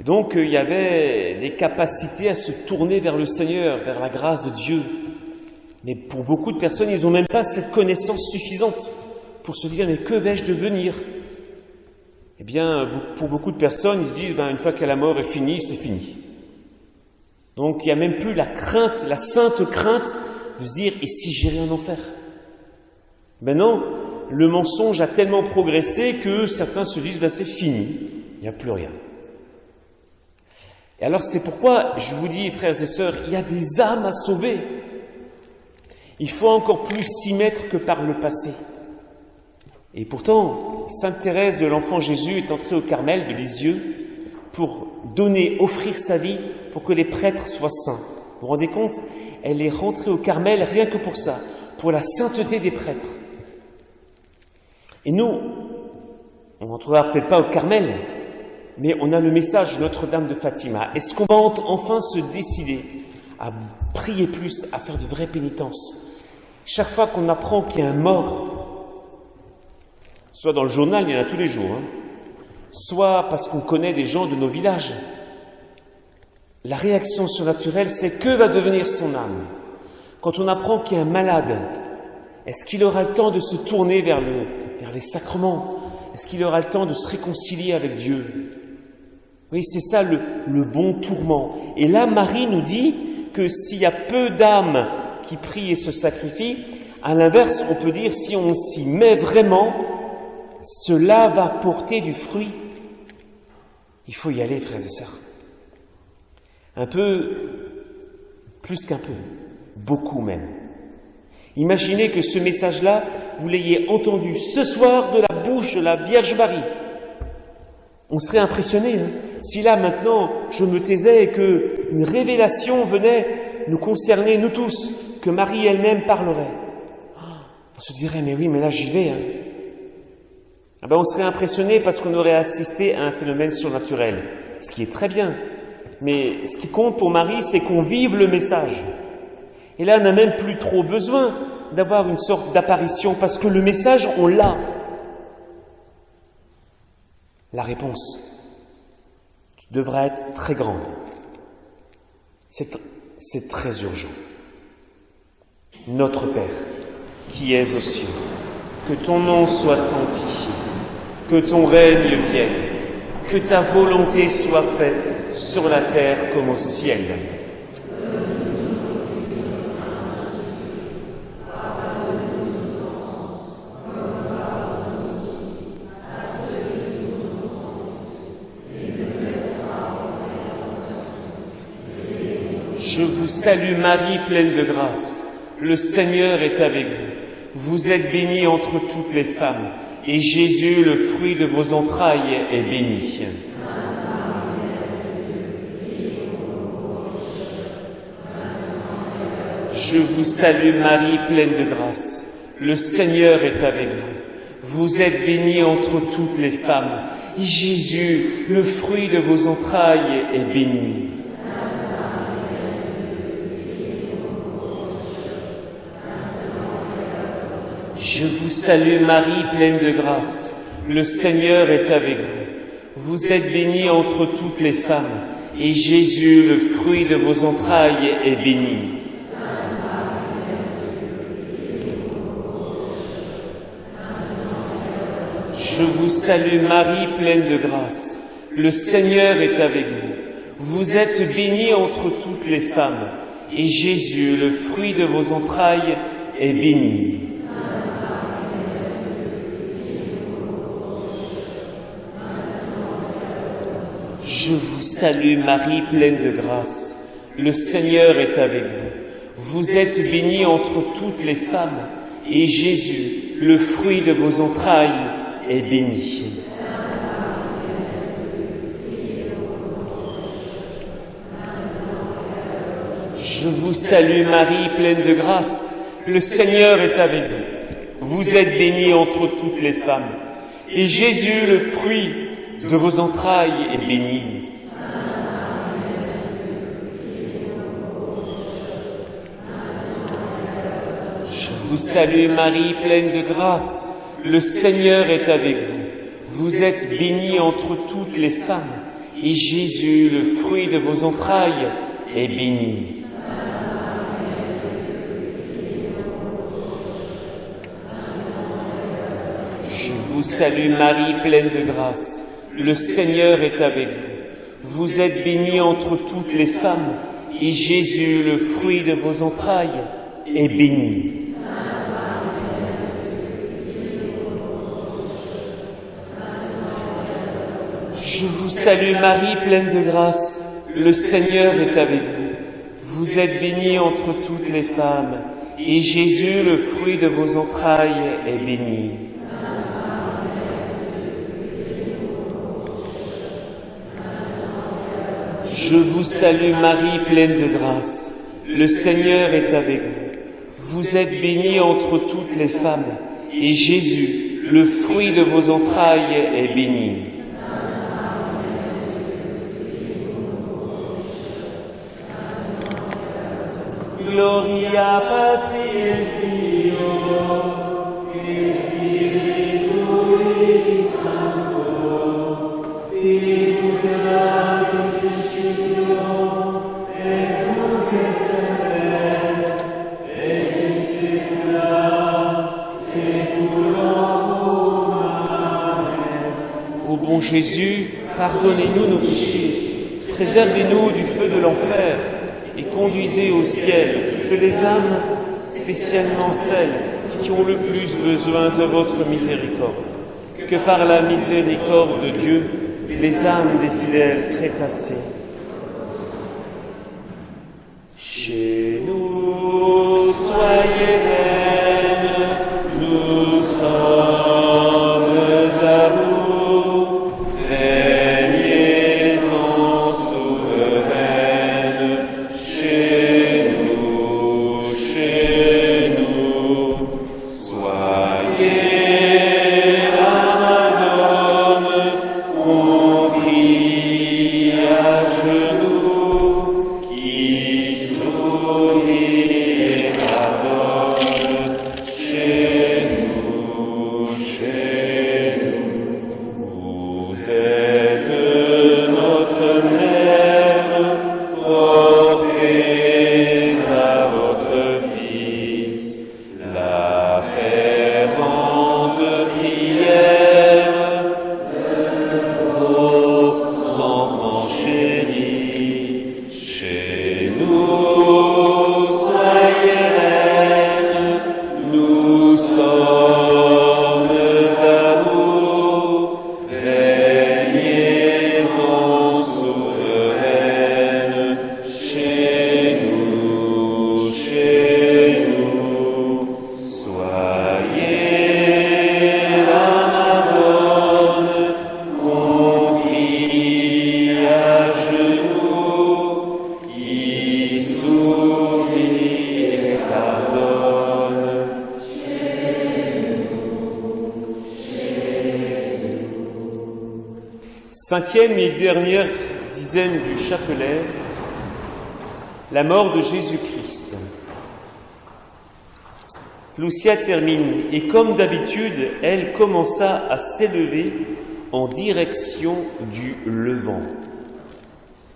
Et donc, il y avait des capacités à se tourner vers le Seigneur, vers la grâce de Dieu. Mais pour beaucoup de personnes, ils n'ont même pas cette connaissance suffisante pour se dire, mais que vais-je devenir? Eh bien, pour beaucoup de personnes, ils se disent, une fois que la mort est finie, c'est fini. Donc, il n'y a même plus la crainte, la sainte crainte de se dire, et si j'irai en enfer? Maintenant, le mensonge a tellement progressé que certains se disent, c'est fini, il n'y a plus rien. Et alors, c'est pourquoi, je vous dis, frères et sœurs, il y a des âmes à sauver. Il faut encore plus s'y mettre que par le passé. Et pourtant, Sainte Thérèse de l'Enfant Jésus est entrée au Carmel de Lisieux pour offrir sa vie pour que les prêtres soient saints. Vous vous rendez compte? Elle est rentrée au Carmel rien que pour ça, pour la sainteté des prêtres. Et nous, on n'entrera peut-être pas au Carmel, mais on a le message de Notre-Dame de Fatima. Est-ce qu'on va enfin se décider à prier plus, à faire de vraies pénitences? Chaque fois qu'on apprend qu'il y a un mort, soit dans le journal, il y en a tous les jours, soit parce qu'on connaît des gens de nos villages, la réaction surnaturelle, c'est que va devenir son âme? Quand on apprend qu'il y a un malade, est-ce qu'il aura le temps de se tourner vers les sacrements? Est-ce qu'il aura le temps de se réconcilier avec Dieu? Oui, c'est ça le bon tourment. Et là, Marie nous dit que s'il y a peu d'âmes qui prient et se sacrifient, à l'inverse, on peut dire, si on s'y met vraiment, cela va porter du fruit. Il faut y aller, frères et sœurs. Un peu, plus qu'un peu, beaucoup même. Imaginez que ce message-là, vous l'ayez entendu ce soir de la bouche de la Vierge Marie. On serait impressionné, hein, si là maintenant je me taisais et qu'une révélation venait nous concerner, nous tous, que Marie elle-même parlerait. On se dirait, mais oui, mais là j'y vais. Hein. On serait impressionné parce qu'on aurait assisté à un phénomène surnaturel, ce qui est très bien. Mais ce qui compte pour Marie, c'est qu'on vive le message. Et là, on n'a même plus trop besoin d'avoir une sorte d'apparition, parce que le message, on l'a. La réponse devra être très grande. C'est très urgent. Notre Père, qui es aux cieux, que ton nom soit sanctifié, que ton règne vienne, que ta volonté soit faite sur la terre comme au ciel. Je vous salue Marie, pleine de grâce. Le Seigneur est avec vous. Vous êtes bénie entre toutes les femmes, et Jésus, le fruit de vos entrailles, est béni. Je vous salue Marie, pleine de grâce. Le Seigneur est avec vous. Vous êtes bénie entre toutes les femmes, et Jésus, le fruit de vos entrailles, est béni. Je vous salue Marie, pleine de grâce. Le Seigneur est avec vous. Vous êtes bénie entre toutes les femmes, et Jésus, le fruit de vos entrailles, est béni. Je vous salue Marie, pleine de grâce. Le Seigneur est avec vous. Vous êtes bénie entre toutes les femmes, et Jésus, le fruit de vos entrailles, est béni. Je vous salue Marie, pleine de grâce. Le Seigneur est avec vous. Vous êtes bénie entre toutes les femmes, et Jésus, le fruit de vos entrailles, est béni. Je vous salue Marie, pleine de grâce. Le Seigneur est avec vous. Vous êtes bénie entre toutes les femmes, et Jésus, le fruit de vos entrailles, est béni. Je vous salue Marie, pleine de grâce. Le Seigneur est avec vous. Vous êtes bénie entre toutes les femmes, et Jésus, le fruit de vos entrailles, est béni. Je vous salue Marie, pleine de grâce. Le Seigneur est avec vous. Vous êtes bénie entre toutes les femmes, et Jésus, le fruit de vos entrailles, est béni. Je vous salue Marie, pleine de grâce. Le Seigneur est avec vous. Vous êtes bénie entre toutes les femmes, et Jésus, le fruit de vos entrailles, est béni. Je vous salue Marie, pleine de grâce. Le Seigneur est avec vous. Vous êtes bénie entre toutes les femmes, et Jésus, le fruit de vos entrailles, est béni. Gloria Patri et Filio et Spiritui Sancto, sicut erat in principio Jésus, pardonnez-nous nos péchés, préservez-nous du feu de l'enfer et conduisez au ciel toutes les âmes, spécialement celles qui ont le plus besoin de votre miséricorde. Que par la miséricorde de Dieu, les âmes des fidèles trépassés. Chez nous, soyez reine, nous sommes à vous, régnez en souveraine, chez nous, soyez la Madone, on prie à genoux, qui sourit et pardonne, chez nous, vous êtes notre mère, portez à votre Fils la fervente prière de vos enfants chéris. Chez nous, soyez reine, nous sommes à vous, régnez en souveraine, chez nous, soyez la Madone, qu'on prie à genoux, qui sourit et pardonne. Cinquième et dernière dizaine du chapelet, la mort de Jésus-Christ. Lucia termine, et comme d'habitude, elle commença à s'élever en direction du levant.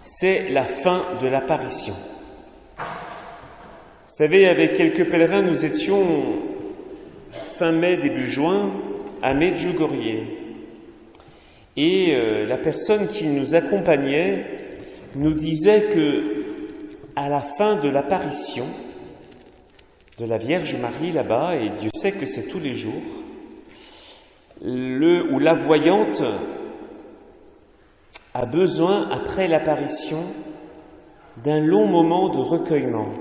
C'est la fin de l'apparition. Vous savez, avec quelques pèlerins, nous étions fin mai, début juin, à Medjugorje. Et la personne qui nous accompagnait nous disait que, à la fin de l'apparition de la Vierge Marie là-bas, et Dieu sait que c'est tous les jours, le ou la voyante a besoin, après l'apparition, d'un long moment de recueillement.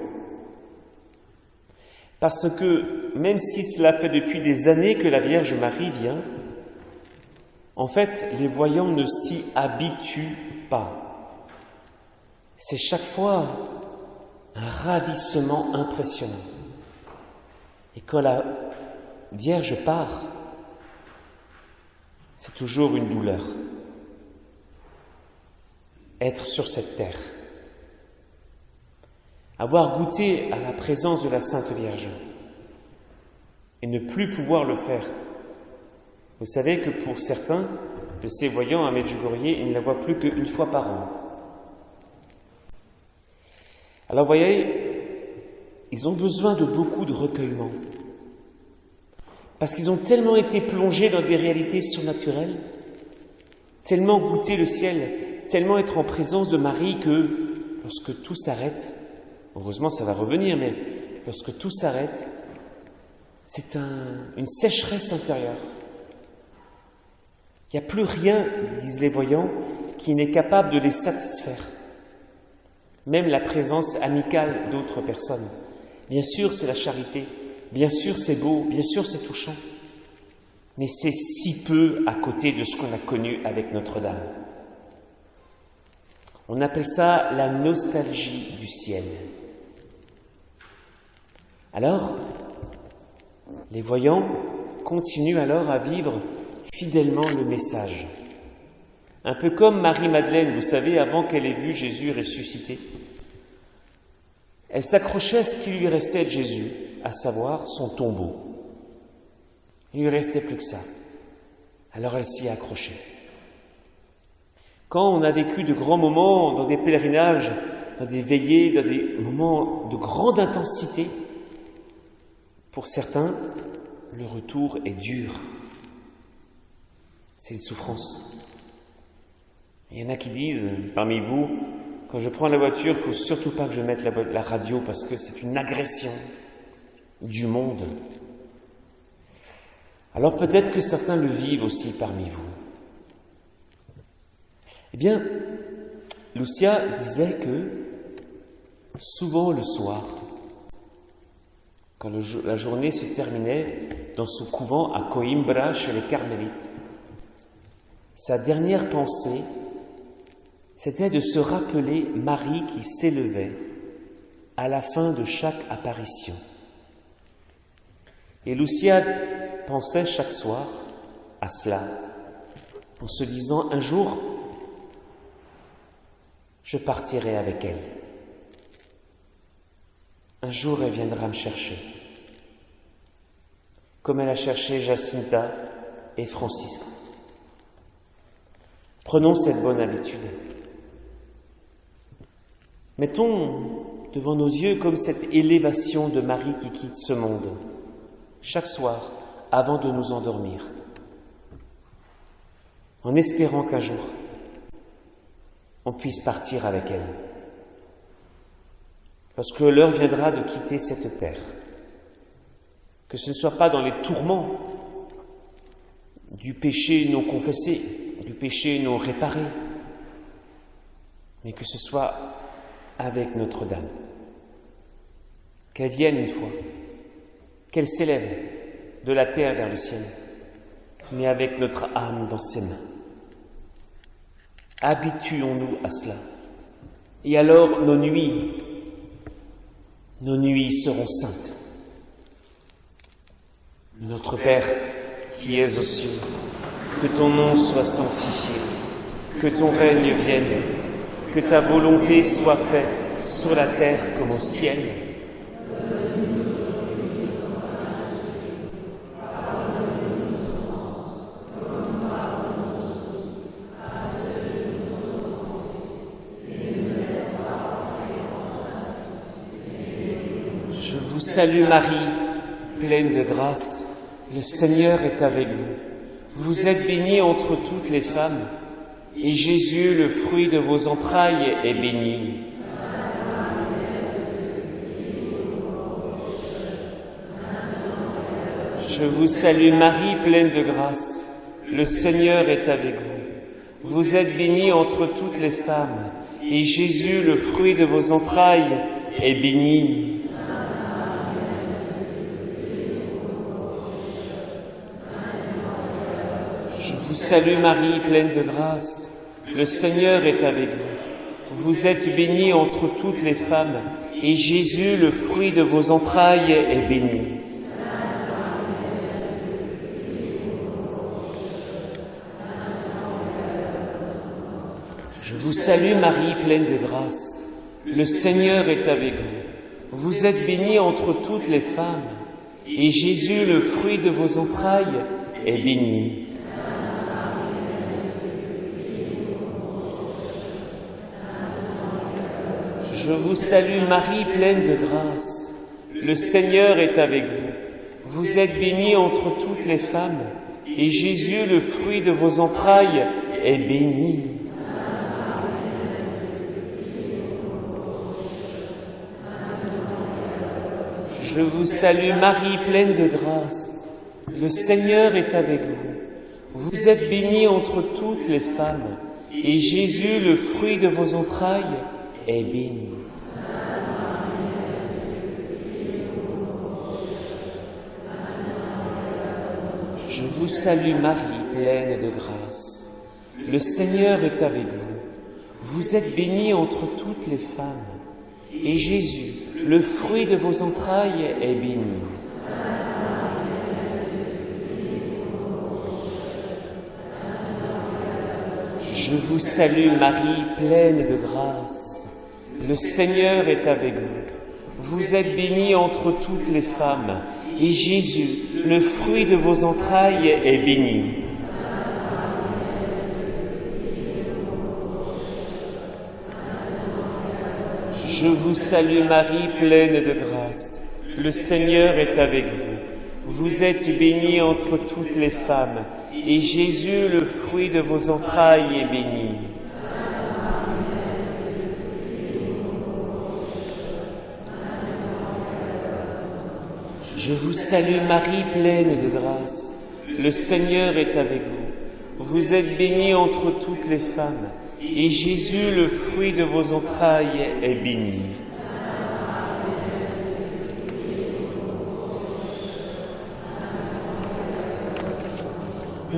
Parce que, même si cela fait depuis des années que la Vierge Marie vient, en fait, les voyants ne s'y habituent pas. C'est chaque fois un ravissement impressionnant. Et quand la Vierge part, c'est toujours une douleur. Être sur cette terre, avoir goûté à la présence de la Sainte Vierge et ne plus pouvoir le faire. Vous savez que pour certains de ces voyants à Medjugorje, ils ne la voient plus qu'une fois par an. Alors vous voyez, ils ont besoin de beaucoup de recueillement. Parce qu'ils ont tellement été plongés dans des réalités surnaturelles, tellement goûté le ciel, tellement être en présence de Marie que lorsque tout s'arrête, heureusement ça va revenir, mais lorsque tout s'arrête, c'est une sécheresse intérieure. Il n'y a plus rien, disent les voyants, qui n'est capable de les satisfaire. Même la présence amicale d'autres personnes. Bien sûr, c'est la charité. Bien sûr, c'est beau. Bien sûr, c'est touchant. Mais c'est si peu à côté de ce qu'on a connu avec Notre-Dame. On appelle ça la nostalgie du ciel. Alors, les voyants continuent alors à vivre fidèlement le message. Un peu comme Marie-Madeleine, vous savez, avant qu'elle ait vu Jésus ressuscité. Elle s'accrochait à ce qui lui restait de Jésus, à savoir son tombeau. Il lui restait plus que ça. Alors elle s'y est accrochée. Quand on a vécu de grands moments dans des pèlerinages, dans des veillées, dans des moments de grande intensité, pour certains, le retour est dur. C'est une souffrance. Il y en a qui disent, parmi vous, quand je prends la voiture, il ne faut surtout pas que je mette la radio parce que c'est une agression du monde. Alors peut-être que certains le vivent aussi parmi vous. Eh bien, Lucia disait que souvent le soir, quand la journée se terminait dans son couvent à Coimbra chez les Carmélites, sa dernière pensée, c'était de se rappeler Marie qui s'élevait à la fin de chaque apparition. Et Lucia pensait chaque soir à cela, en se disant, un jour, je partirai avec elle. Un jour, elle viendra me chercher, comme elle a cherché Jacinta et Francisco. Prenons cette bonne habitude. Mettons devant nos yeux comme cette élévation de Marie qui quitte ce monde, chaque soir, avant de nous endormir, en espérant qu'un jour, on puisse partir avec elle. Lorsque l'heure viendra de quitter cette terre, que ce ne soit pas dans les tourments du péché non confessé, du péché non réparé, mais que ce soit avec Notre-Dame. Qu'elle vienne une fois, qu'elle s'élève de la terre vers le ciel, mais avec notre âme dans ses mains. Habituons-nous à cela. Et alors nos nuits seront saintes. Notre Père, qui es aux cieux, que ton nom soit sanctifié, que ton règne vienne, que ta volonté soit faite sur la terre comme au ciel. Je vous salue Marie, pleine de grâce, le Seigneur est avec vous. Vous êtes bénie entre toutes les femmes, et Jésus, le fruit de vos entrailles, est béni. Je vous salue Marie, pleine de grâce, le Seigneur est avec vous. Vous êtes bénie entre toutes les femmes, et Jésus, le fruit de vos entrailles, est béni. Je vous salue Marie, pleine de grâce, le Seigneur est avec vous. Vous êtes bénie entre toutes les femmes, et Jésus, le fruit de vos entrailles, est béni. Je vous salue Marie, pleine de grâce, le Seigneur est avec vous. Vous êtes bénie entre toutes les femmes, et Jésus, le fruit de vos entrailles, est béni. Je vous salue Marie, pleine de grâce, le Seigneur est avec vous. Vous êtes bénie entre toutes les femmes, et Jésus, le fruit de vos entrailles, est béni. Je vous salue Marie, pleine de grâce, le Seigneur est avec vous. Vous êtes bénie entre toutes les femmes, et Jésus, le fruit de vos entrailles, est béni. Je vous salue Marie, pleine de grâce. Le Seigneur est avec vous. Vous êtes bénie entre toutes les femmes, et Jésus, le fruit de vos entrailles, est béni. Je vous salue Marie, pleine de grâce. Le Seigneur est avec vous. Vous êtes bénie entre toutes les femmes, et Jésus, le fruit de vos entrailles, est béni. Je vous salue Marie, pleine de grâce. Le Seigneur est avec vous. Vous êtes bénie entre toutes les femmes, et Jésus, le fruit de vos entrailles, est béni. Je vous salue Marie, pleine de grâce. Le Seigneur est avec vous. Vous êtes bénie entre toutes les femmes, et Jésus, le fruit de vos entrailles, est béni.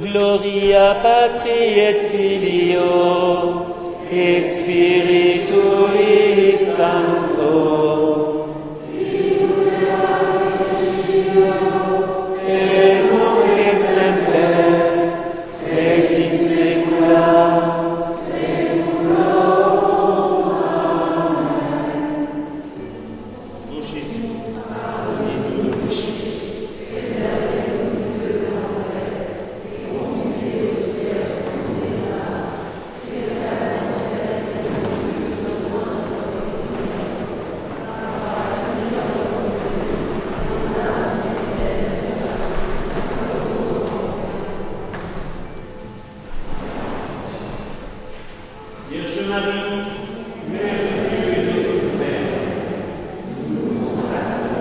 Gloria Patri et Filio et Spiritui Sancto. Et nunc et semper et in saecula. Ô Jésus, pardonnez-nous nos péchés. Vierge Marie, Mère de Dieu et notre Père, nous nous sacrons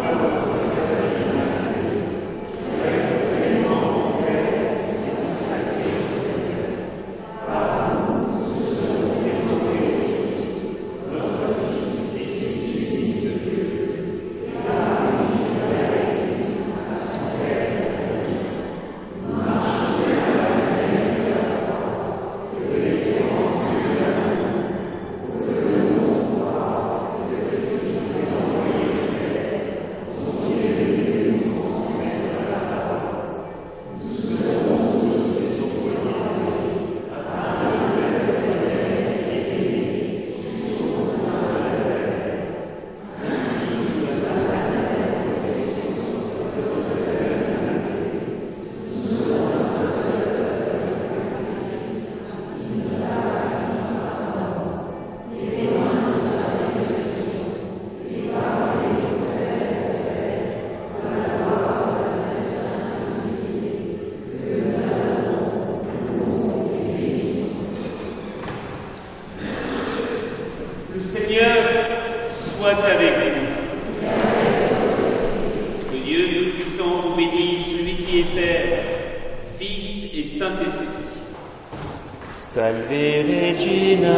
Le Seigneur soit avec vous. Que Dieu Tout-Puissant vous bénisse, celui qui est Père, Fils et Saint-Esprit. Salve Regina.